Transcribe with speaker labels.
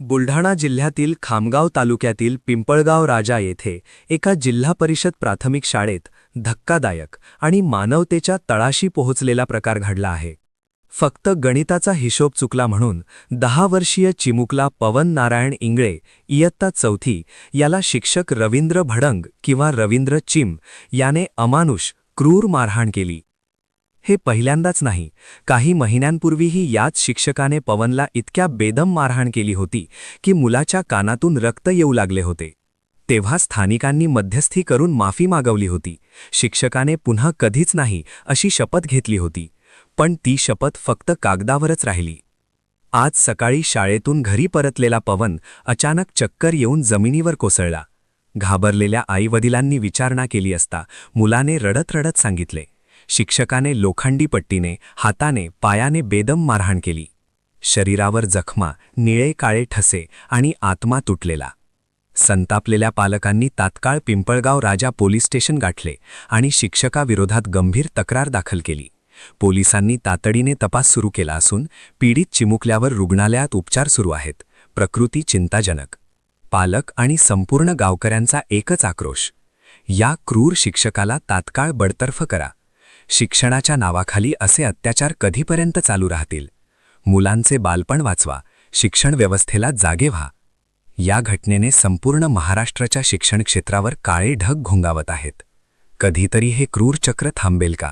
Speaker 1: बुलढाणा जिल्ह्यातील खामगाव तालुक्यातील पिंपळगाव राजा येथे एका जिल्हा परिषद प्राथमिक शाळेत धक्कादायक आणि मानवतेच्या तळाशी पोहोचलेला प्रकार घडला आहे. फक्त गणिताचा हिशोब चुकला म्हणून 10 वर्षीय चिमुकला पवन नारायण इंगळे इयत्ता 4थी याला शिक्षक रवींद्र भडंग किंवा रवींद्र चिम याने अमानुष क्रूर मारहाण केली. हे पहिल्यांदाच नाही, काही महिन्यांपूर्वीही याच शिक्षकाने पवनला इतक्या बेदम मारहाण केली होती की मुलाच्या कानातून रक्त येऊ लागले होते. तेव्हा स्थानिकांनी मध्यस्थी करून माफी मागवली होती. शिक्षकाने पुन्हा कधीच नाही अशी शपथ घेतली होती, पण ती शपथ फक्त कागदावरच राहिली. आज सकाळी शाळेतून घरी परतलेला पवन अचानक चक्कर येऊन जमिनीवर कोसळला. घाबरलेल्या आईवडिलांनी विचारणा केली असता मुलाने रडत रडत सांगितले, शिक्षकाने लोखंडी पट्टीने, हाताने, पायाने बेदम मारहाण केली. शरीरावर जखमा, निळे काळे ठसे आणि आत्मा तुटलेला. संतापलेल्या पालकांनी तात्काळ पिंपळगाव राजा पोलीस स्टेशन गाठले आणि शिक्षकाविरोधात गंभीर तक्रार दाखल केली. पोलिसांनी तातडीने तपास सुरू केला असून पीडित चिमुकल्यावर रुग्णालयात उपचार सुरू आहेत. प्रकृती चिंताजनक. पालक आणि संपूर्ण गावकऱ्यांचा एकच आक्रोश, या क्रूर शिक्षकाला तात्काळ बडतर्फ करा. शिक्षणाच्या नावाखाली असे अत्याचार कधीपर्यंत चालू राहतील? मुलांचे बालपण वाचवा, शिक्षण व्यवस्थेला जागे व्हा. या घटनेने संपूर्ण महाराष्ट्राच्या शिक्षण क्षेत्रावर काळे ढग घोंगावत आहेत. कधीतरी हे क्रूर चक्र थांबेल का?